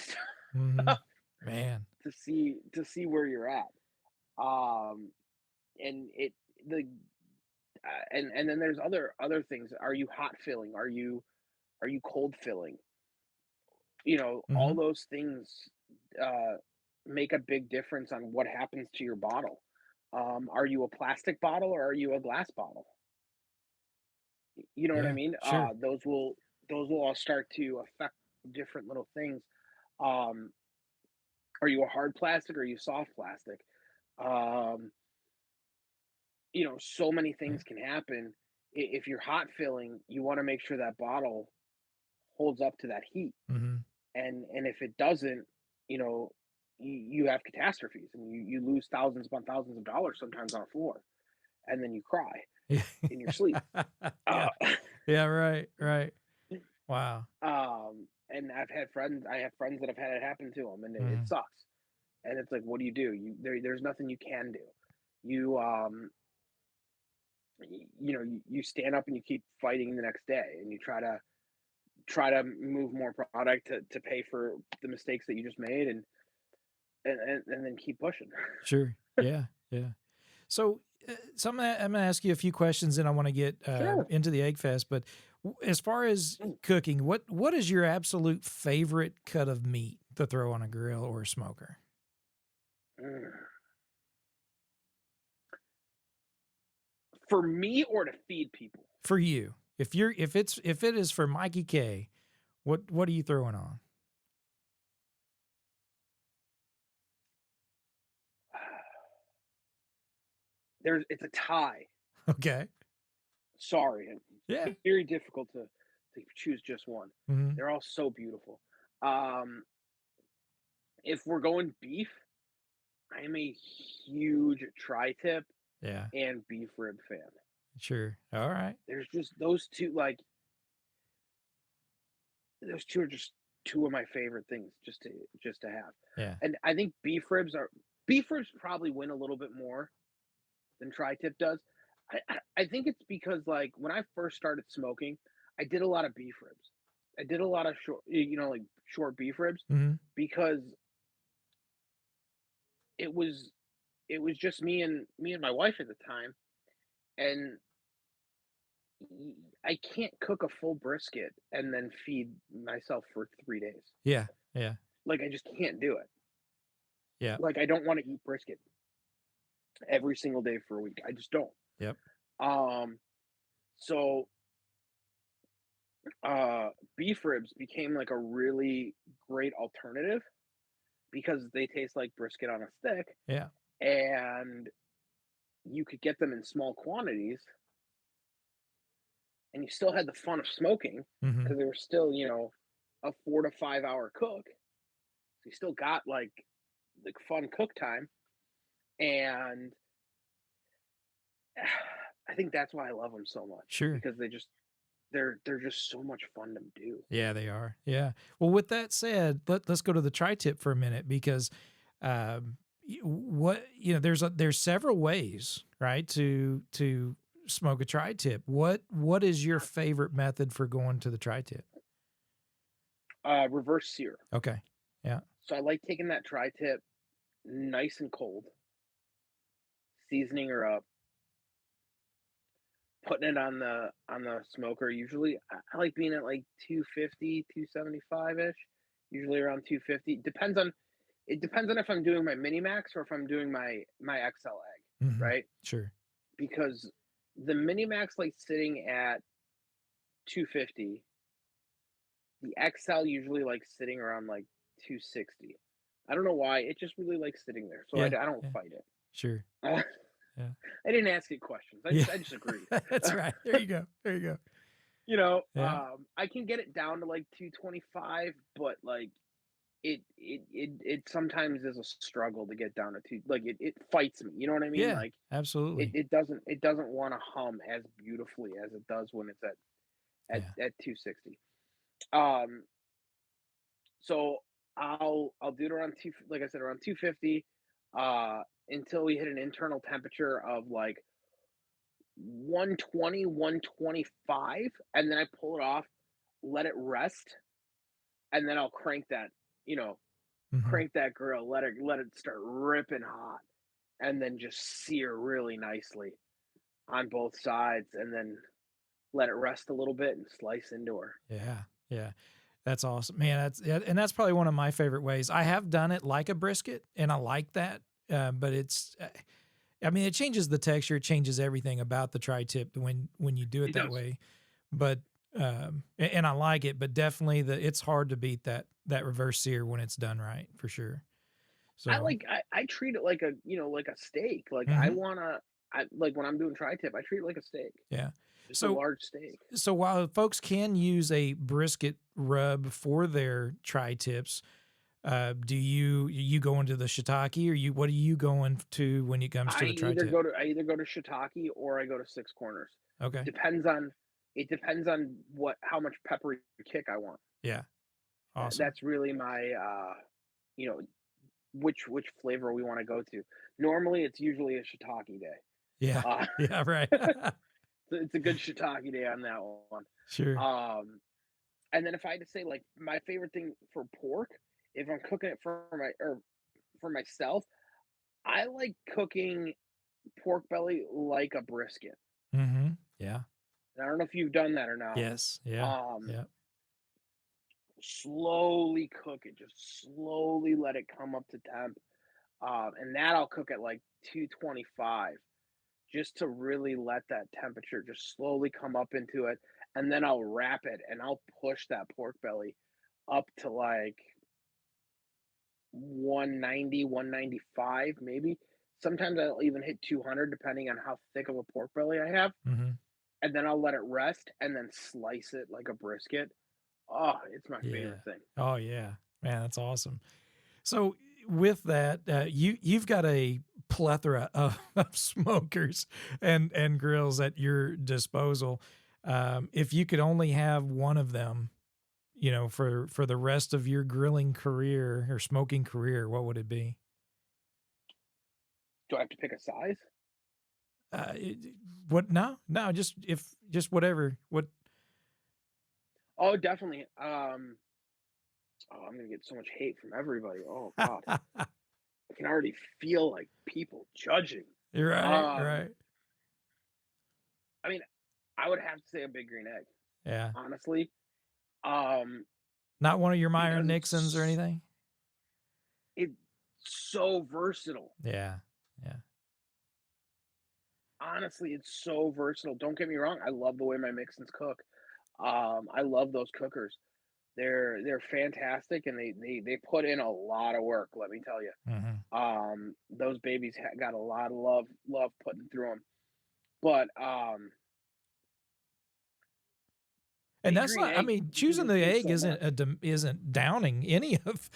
Mhm. stuff Man. to see where you're at. Um, and it the and then there's other things. Are you hot filling? Are you cold filling? All Mm-hmm. those things uh, make a big difference on what happens to your bottle. Are you a plastic bottle or are you a glass bottle? You know what I Yeah, mean? sure. Those will all start to affect different little things. Um, are you a hard plastic or are you soft plastic? Um, so many Yeah. things can happen. If you're hot filling, you want to make sure that bottle holds up to that heat. Mm-hmm. And if it doesn't, you know, you have catastrophes and you lose thousands upon thousands of dollars sometimes on a floor, and then you cry in your sleep. Yeah. Uh, Yeah, right, right. Wow. and I have friends that have had it happen to them, and it Mhm. sucks. And it's like, what do? There's nothing you can do. You you stand up and you keep fighting the next day, and you try to move more product to pay for the mistakes that you just made, and then keep pushing. Sure. Yeah, yeah. So, I'm gonna ask you a few questions, and I want to get Sure. into the egg fest. But as far as cooking, what is your absolute favorite cut of meat to throw on a grill or a smoker Mm. For me or to feed people? for you? If it is for Mikey K, what are you throwing on? It's a tie. Okay. Sorry, Yeah. it's very difficult to choose just one. Hmm. They're all so beautiful. Um, if we're going beef, I am a huge tri-tip Yeah. and beef rib fan. Sure. All right. There's just those two, like those two are just two of my favorite things just to have. Yeah. And I think beef ribs probably win a little bit more than tri-tip does. I think it's because like when I first started smoking, I did a lot of beef ribs. I did a lot of like short beef ribs Hmm. because it was it was just me and my wife at the time, and I can't cook a full brisket and then feed myself for 3 days. Yeah. Yeah. Like I just can't do it. Yeah. Like I don't want to eat brisket every single day for a week. I just don't. Yep. Um, so uh, beef ribs became like a really great alternative because they taste like brisket on a stick, Yeah. and you could get them in small quantities, and you still had the fun of smoking Hmm. because they were still, a 4 to 5 hour cook. So you still got like fun cook time, and I think that's why I love them so much Sure. because they're just so much fun to do. Yeah, they are. Yeah. Well, with that said, let's go to the tri-tip for a minute because there's several ways, right, to smoke a tri-tip. What is your favorite method for going to the tri-tip? Reverse sear. Okay. Yeah. So I like taking that tri-tip nice and cold, seasoning her up, putting it on the smoker. Usually, I like being at like 250, 275 ish. Usually around 250. It depends on if I'm doing my mini max or if I'm doing my XL egg, Hmm. right? Sure. Because the mini max like sitting at 250. The XL usually like sitting around like 260. I don't know why. It just really likes sitting there, so I, Yeah. I don't Yeah. fight it. Sure. Uh, Yeah. I didn't ask you questions. I Yeah. just I just agreed. That's right. There you go. There you go. Yeah. I can get it down to like 225, but like it sometimes is a struggle to get down to two. Like it fights me. You know what I mean? Yeah. Like it Absolutely. it doesn't it doesn't want to hum as beautifully as it does when it's at Yeah. at 260. Um, so I'll do it around two, like I said, around 250, uh, until we hit an internal temperature of like 120, 125, and then I pull it off, let it rest, and then I'll you know, Hmm. crank that grill, let it start ripping hot, and then just sear really nicely on both sides, and then let it rest a little bit and slice into her. Yeah. Yeah. That's awesome, man. And that's probably one of my favorite ways. I have done it like a brisket, and I like that. But I mean, it changes the texture, it changes everything about the tri-tip when you do it that way. But and I like it, but definitely it's hard to beat that reverse sear when it's done right, for sure. So I treat it like like a steak. Like I like when I'm doing tri-tip, I treat it like a steak. Yeah. Just a large steak. So while folks can use a brisket rub for their tri-tips, do you go into the shiitake, or what are you going to when it comes to the tri-tip? I either go to shiitake or I go to six corners. Okay. It depends on how much peppery kick I want. Yeah. Awesome. That's really my you know, which flavor we want to go to. Normally it's usually a shiitake day. Yeah. Yeah, right. It's a good shiitake day on that one. Sure. And then if I had to say, like, my favorite thing for pork, if I'm cooking it for myself, I like cooking pork belly like a brisket. Mm-hmm. Yeah. And I don't know if you've done that or not. Yes. Yeah. Yeah. Slowly cook it, just slowly let it come up to temp. And that I'll cook at like 225, just to really let that temperature just slowly come up into it. And then I'll wrap it and I'll push that pork belly up to like 190, 195, maybe. Sometimes I'll even hit 200 depending on how thick of a pork belly I have. Mm-hmm. And then I'll let it rest and then slice it like a brisket. Oh, it's my favorite thing. Oh yeah, man, that's awesome. So with that, you've got a plethora of smokers and grills at your disposal. If you could only have one of them, for the rest of your grilling career or smoking career, what would it be? Do I have to pick a size? What? No, just whatever. What? Oh, definitely. I'm gonna get so much hate from everybody. Oh God, I can already feel like people judging. You're right. Right. I mean, I would have to say a big green egg. Yeah. Honestly. Not one of your Meyer Nixons or anything. It's so versatile. Yeah. Yeah. Honestly, it's so versatile. Don't get me wrong. I love the way my Mixins cook. I love those cookers. They're fantastic, and they put in a lot of work. Let me tell you. Mm-hmm. Those babies got a lot of love putting through them. But and that's not. I mean, choosing the egg isn't downing any of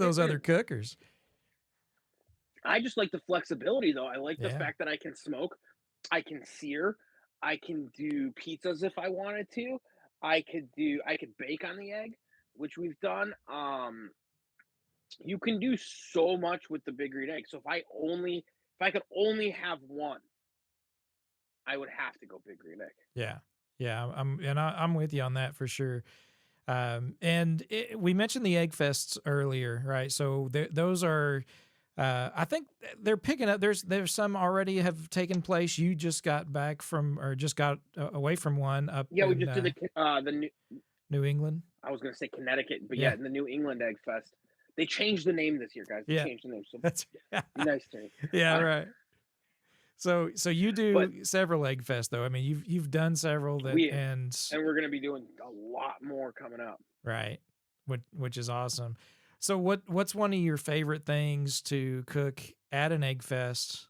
those other cookers. I just like the flexibility, though. I like the fact that I can smoke, I can sear, I can do pizzas if I wanted to. I could bake on the egg, which we've done. You can do so much with the big green egg. So if I could only have one, I would have to go big green egg. Yeah. Yeah. I'm with you on that for sure. And we mentioned the EggFests earlier, right? So those are, I think they're picking up. There's some already have taken place. You just got back from, or just got away from one up. Yeah, we just did the New England. I was going to say Connecticut, but in the New England EggFest. They changed the name this year, guys. They changed the name. So that's nice to me. Yeah, right. So you do several EggFests, though. I mean, you've done several and we're going to be doing a lot more coming up. Right, which is awesome. So what's one of your favorite things to cook at an EggFest?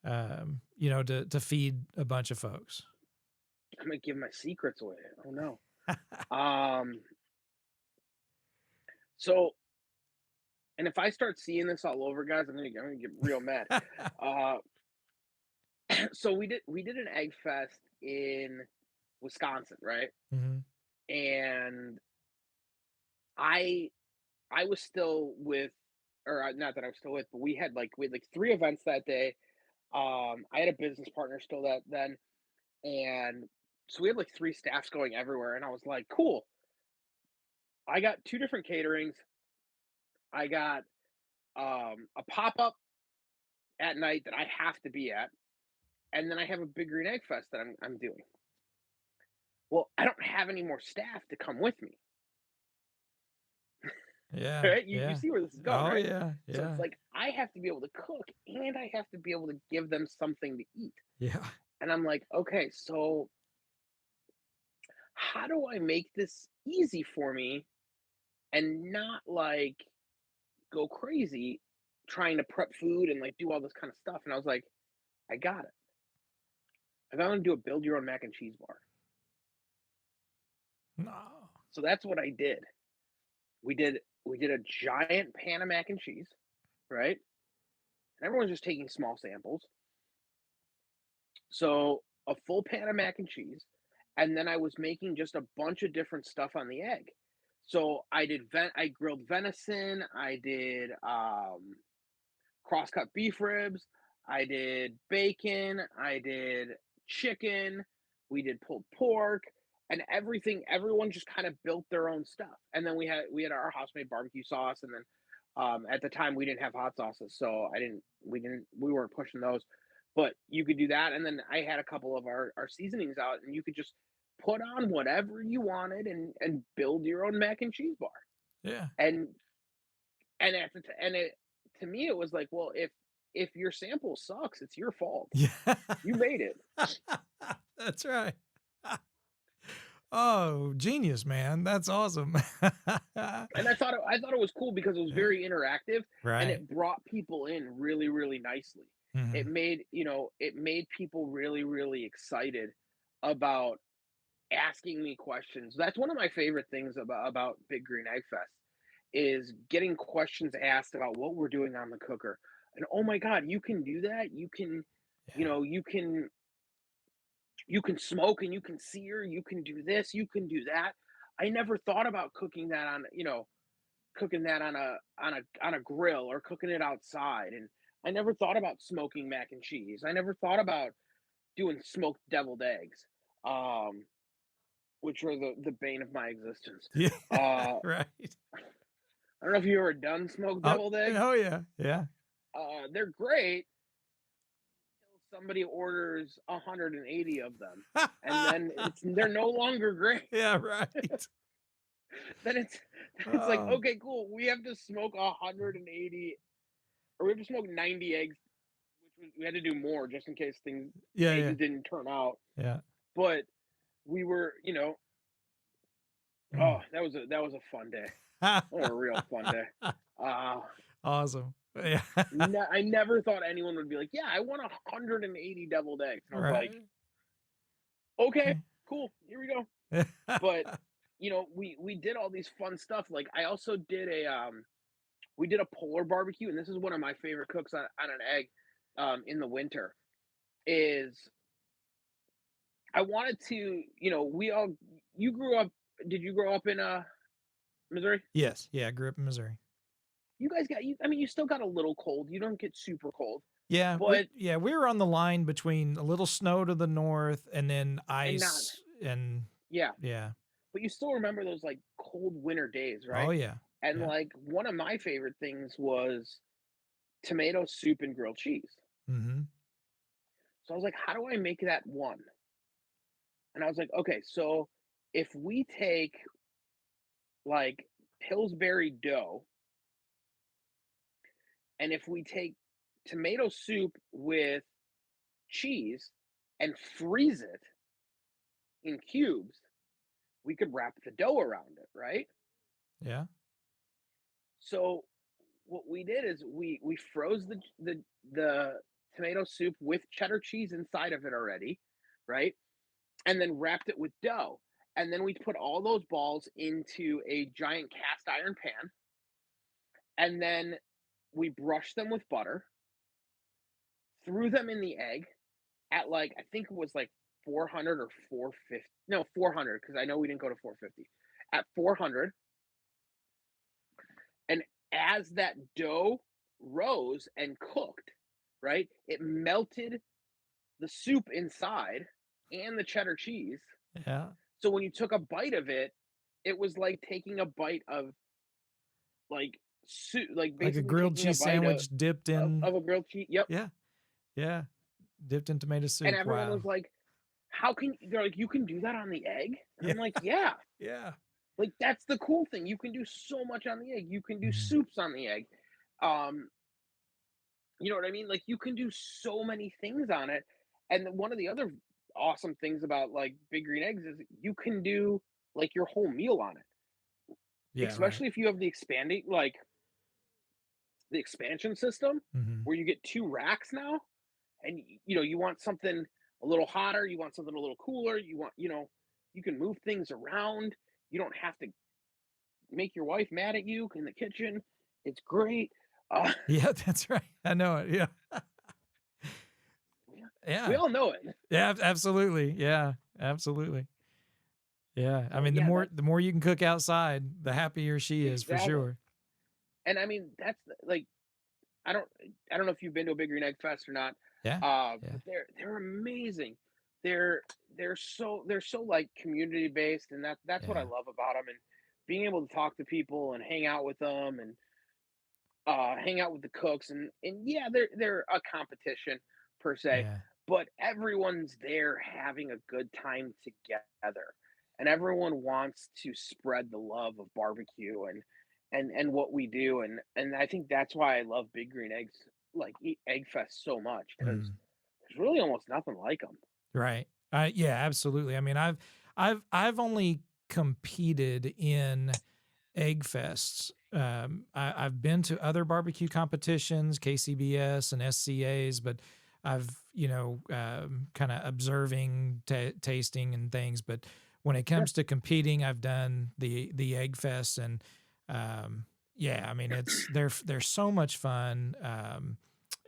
To feed a bunch of folks. I'm gonna give my secrets away. Oh no. So, and if I start seeing this all over, guys, I'm gonna get real mad. So we did an EggFest in Wisconsin, right? Mm-hmm. And I was still with, or not that I was still with, but we had like 3 events that day. I had a business partner still then, and so we had like 3 staffs going everywhere, and I was like, cool. I got 2 different caterings. I got a pop-up at night that I have to be at, and then I have a Big Green Egg Fest that I'm doing. Well, I don't have any more staff to come with me. Yeah. Right? You Yeah. see where this is going, Oh right? yeah. So Yeah. it's like I have to be able to cook and I have to be able to give them something to eat. Yeah. And I'm like, okay, so how do I make this easy for me and not like go crazy trying to prep food and like do all this kind of stuff? And I was like, I got it. I got to do a build your own mac and cheese bar. No. So that's what I did. We did a giant pan of mac and cheese, right? And everyone's just taking small samples. So a full pan of mac and cheese, and then I was making just a bunch of different stuff on the egg. So I grilled venison, I did cross-cut beef ribs, I did bacon, I did chicken, we did pulled pork, and everything. Everyone just kind of built their own stuff. And then we had our house-made barbecue sauce, and then at the time we didn't have hot sauces, so we weren't pushing those. But you could do that, and then I had a couple of our seasonings out, and you could just put on whatever you wanted and build your own mac and cheese bar. Yeah. And at the and it to me it was like, well, if your sample sucks, it's your fault. Yeah. You made it. That's right. Oh, genius, man. That's awesome. And I thought it was cool because it was very interactive and Right. it brought people in really, really nicely. It Mhm. made people really, really excited about asking me questions. That's one of my favorite things about Big Green Egg Fest is getting questions asked about what we're doing on the cooker. And oh my God, you can do that. You can, you Yeah. know, you can smoke and you can sear, you can do this, you can do that. I never thought about cooking that on a grill or cooking it outside. And I never thought about smoking mac and cheese. I never thought about doing smoked deviled eggs. Um, which were the bane of my existence. Yeah. I Right. don't know if you ever done smoked Oh, deviled eggs. oh yeah. Yeah. They're great until somebody orders 180 of them, and then they're no longer great. Yeah, right. Then it's like, Oh. okay, cool. We have to smoke 180, or we have to smoke 90 eggs, we had to do more just in case Yeah, yeah. eggs didn't turn out. Yeah. But we were, oh, that was a fun day. What a real fun day. Awesome. Yeah. I never thought anyone would be like, yeah, I want 180 deviled eggs. And I was like, okay, cool, here we go. But we did all these fun stuff. Like I also did we did a polar barbecue, and this is one of my favorite cooks on an egg in the winter. Is I wanted to, you grew up. Did you grow up in Missouri? Yes. Yeah. I grew up in Missouri. You guys you still got a little cold. You don't get super cold. Yeah. But we were on the line between a little snow to the north and then ice and yeah. yeah. But you still remember those like cold winter days, right? Oh yeah. And yeah. like one of my favorite things was tomato soup and grilled cheese. Mm-hmm. So I was like, how do I make that one? And I was like, okay, so if we take like Pillsbury dough, and if we take tomato soup with cheese and freeze it in cubes, we could wrap the dough around it, right? Yeah. So what we did is we froze the tomato soup with cheddar cheese inside of it already, right? And then wrapped it with dough. And then we put all those balls into a giant cast iron pan. And then we brushed them with butter, threw them in the egg at like, I think it was like 400 or 450. No, 400, because I know we didn't go to 450. At 400. And as that dough rose and cooked, right, it melted the soup inside and the cheddar cheese. Yeah. So when you took a bite of it, it was like taking a bite of like like Like a basically grilled taking a cheese bite sandwich dipped in. of a grilled cheese. Yep. Yeah. Yeah. Dipped in tomato soup. And everyone Wow. was like, "How can?" They're like, "You can do that on the egg?" And Yeah. I'm like, "Yeah." Yeah. Like that's the cool thing. You can do so much on the egg. You can do Mhm. soups on the egg. Um, you know what I mean? Like you can do so many things on it. And then one of the other awesome things about like Big Green Eggs is you can do like your whole meal on it. Yeah. Right. Especially if you have the expansion system Hmm. where you get 2 racks now and you know, you want something a little hotter, you want something a little cooler, you want, you know, you can move things around. You don't have to make your wife mad at you in the kitchen. It's great. Uh, Yeah. That's right. I know it. Yeah. we Yeah. all know it. Yeah. Absolutely. Yeah. Absolutely. Yeah. I So mean, yeah, that the more you can cook outside, the happier she is for exactly. sure. And I mean, like I don't I don't know if you've been to a Big Green Egg Fest or not, Yeah. Yeah. but they're amazing. They're they're so like community based, and that's what I Yeah. love about them. And being able to talk to people and hang out with them, and hang out with the cooks, and yeah, they're a competition per se, Yeah. but everyone's there having a good time together, and everyone wants to spread the love of barbecue and what we do, and I think that's why I love Big Green Eggs like Egg Fest so much because Mm. there's really almost nothing like them. Right. Yeah, absolutely. I mean, I've only competed in egg fests. I've been to other barbecue competitions, KCBS and SCAs, but I've, kind of observing, tasting and things. But when it Sure. comes to competing, I've done the egg fests, and yeah, I mean, they're so much fun.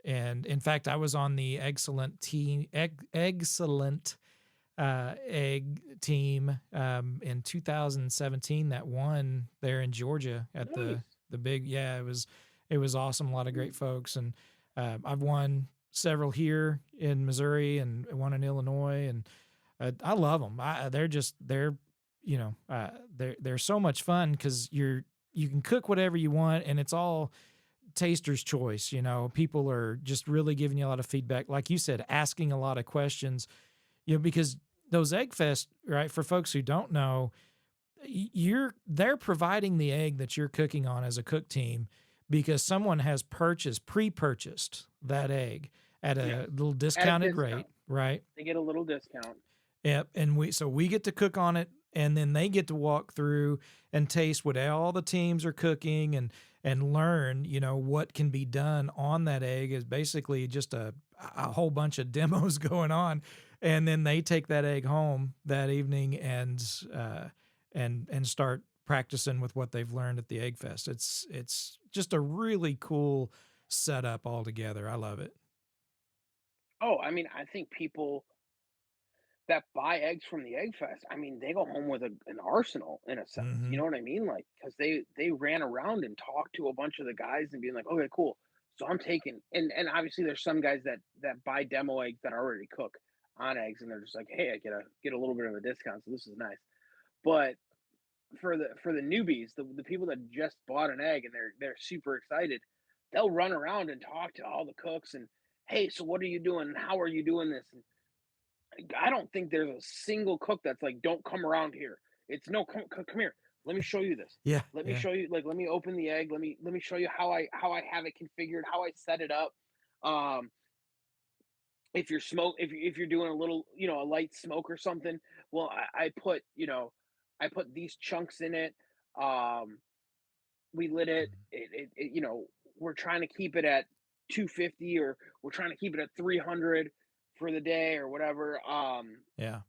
And in fact, I was on the excellent egg team in 2017 that won there in Georgia at Nice. the big. Yeah, it was awesome. A lot of great folks, and I've won several here in Missouri and one in Illinois, and I love them. They're so much fun because you can cook whatever you want, and it's all taster's choice. People are just really giving you a lot of feedback, like you said, asking a lot of questions. Because those egg fest, right? For folks who don't know, they're providing the egg that you're cooking on as a cook team because someone has pre-purchased that egg at Yes. a little At a discounted rate, discount. right? They get a little discount. Yep. And we get to cook on it, and then they get to walk through and taste what all the teams are cooking, and learn, what can be done on that egg. Is basically just a whole bunch of demos going on. And then they take that egg home that evening and start practicing with what they've learned at the Egg Fest. It's just a really cool setup altogether. I love it. Oh, I mean, I think people that buy eggs from the Egg Fest, I mean, they go home with an arsenal in a sense. You Hmm. know what I mean? Like, because they ran around and talked to a bunch of the guys and being like, okay, cool. So I'm taking, and obviously there's some guys that buy demo eggs that already cook on eggs, and they're just like, hey, I get a little bit of a discount, so this is nice. But for the newbies, the people that just bought an egg and they're super excited, they'll run around and talk to all the cooks and hey, so what are you doing? How are you doing this? And I don't think there's a single cook that's like, "Don't come around here." It's no, come here. Let me show you this. Yeah, Let me yeah. show you. Like, let me open the egg. Let me show you how I have it configured, how I set it up. Um, if you're doing a little, a light smoke or something, well, I put these chunks in it. Um, we lit it. We're trying to keep it at 250 or we're trying to keep it at 300 for the day or whatever. Yeah.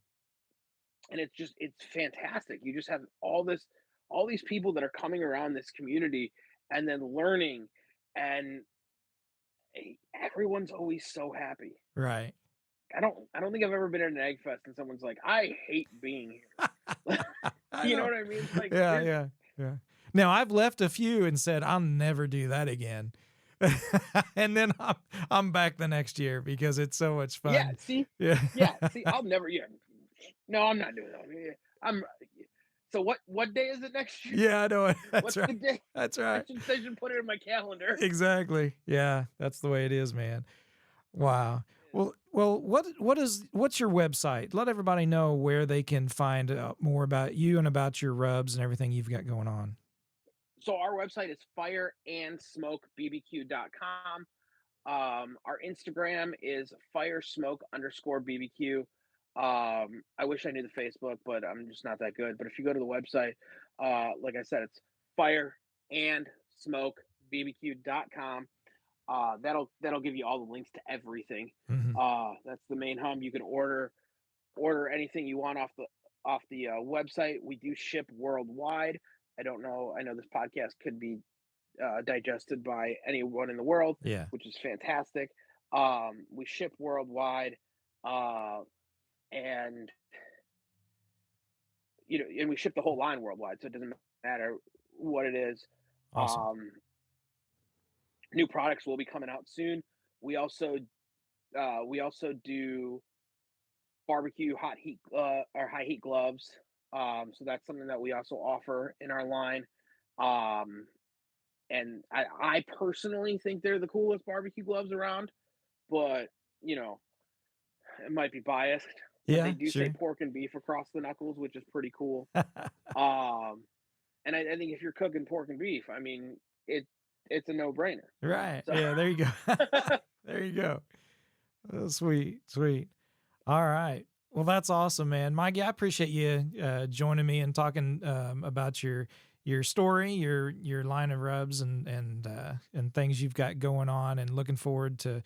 And it's fantastic. You just have all these people that are coming around this community and then learning, and everyone's always so happy. Right. I don't think I've ever been at an egg fest and someone's like, I hate being here. I You know know. what I mean? It's like Yeah, there's yeah, yeah. Now I've left a few and said I'll never do that again. And then I'm back the next year because it's so much yeah, fun. see? Yeah. Yeah, see, I'll never, yeah. No, I'm not doing that. I'm So what day is it next year? Yeah, I know it. That's What's right. the day? That's right. I should put it in my calendar. Exactly. Yeah, that's the way it is, man. Wow. Well, what's your website? Let everybody know where they can find out more about you and about your rubs and everything you've got going on. So our website is fireandsmokebbq.com. Our Instagram is firesmoke_bbq. I wish I knew the Facebook, but I'm just not that good. But if you go to the website, like I said, it's fireandsmokebbq.com. That'll give you all the links to everything. Mhm. That's the main hub. You can order anything you want off the website. We do ship worldwide. I don't know. I know this podcast could be digested by anyone in the world, Yeah. which is fantastic. We ship worldwide, and and we ship the whole line worldwide, so it doesn't matter what it is. Awesome. New products will be coming out soon. We also do barbecue or high heat gloves. So that's something that we also offer in our line. Um, and I personally think they're the coolest barbecue gloves around, but you know, it might be biased. But they Yeah, do say sure. pork and beef across the knuckles, which is pretty cool. And I think if you're cooking pork and beef, I mean, it's a no brainer. Right. So, Yeah, there you go. There you go. Oh, sweet, sweet. All right. Well, that's awesome, man. Mikey, I appreciate you joining me and talking about your story, your line of rubs and things you've got going on, and looking forward to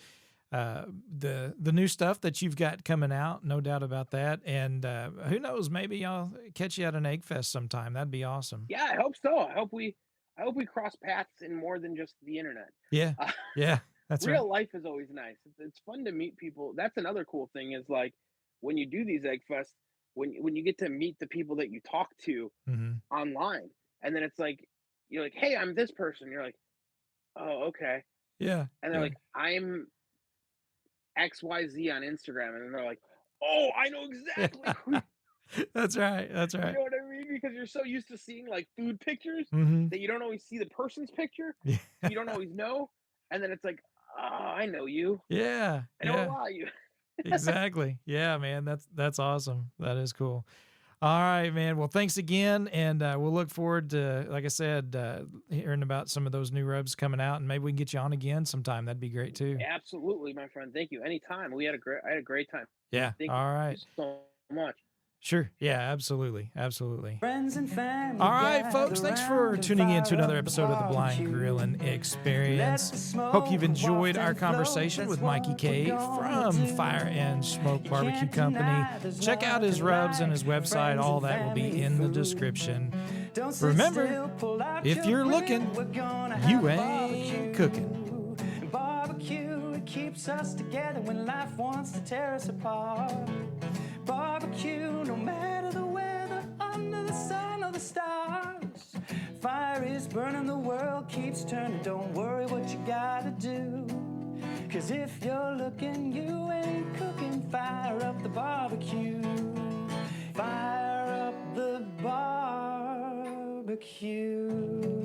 the new stuff that you've got coming out. No doubt about that. And who knows, maybe I'll catch you at an EggFest sometime. That'd be awesome. yeah, I hope so. I hope we cross paths in more than just the internet. Yeah. Uh, Yeah. That's right. Real life is always nice. It's fun to meet people. That's another cool thing is like when you do these egg fests, when you get to meet the people that you talk to Hmm. online, and then it's like you're like, hey, I'm this person. You're like, oh, okay. Yeah. And they're Yeah. like, I'm XYZ on Instagram, and then they're like, oh, I know exactly who. That's right. That's You right. know what I mean? Because you're so used to seeing like food pictures Hmm. that you don't always see the person's picture. Yeah. So you don't always know. And then it's like, oh, I know you. Yeah. I know a Yeah. lot of you. Exactly. Yeah, man. That's awesome. That is cool. All right, man. Well, thanks again, and we'll look forward to, like I said, hearing about some of those new rubs coming out, and maybe we can get you on again sometime. That'd be great too. Absolutely, my friend. Thank you. Anytime. I had a great time. Yeah. Thank All you right. so much. Sure. Yeah. Absolutely. Absolutely. Friends and family. All right, folks. gather Thanks round for and tuning in to fire another up the episode of the Blind barbecue. Grilling Experience. Let the smoke Hope you've enjoyed waft our and flow. conversation with That's Mikey what Kay we're gonna from do. Fire and Smoke You Barbecue can't Company. deny there's Check out his nothing rubs and like his website. friends All and that will be family in the food. description. Don't sit Remember, still, pull out if your you're grill. looking, We're gonna you have ain't barbecue. cooking. And barbecue, it keeps us together when life wants to tear us apart. Barbecue, no matter the weather, under the sun or the stars. Fire is burning, the world keeps turning. Don't worry what you gotta do. 'Cause if you're looking, you ain't cooking. Fire up the barbecue. Fire up the barbecue.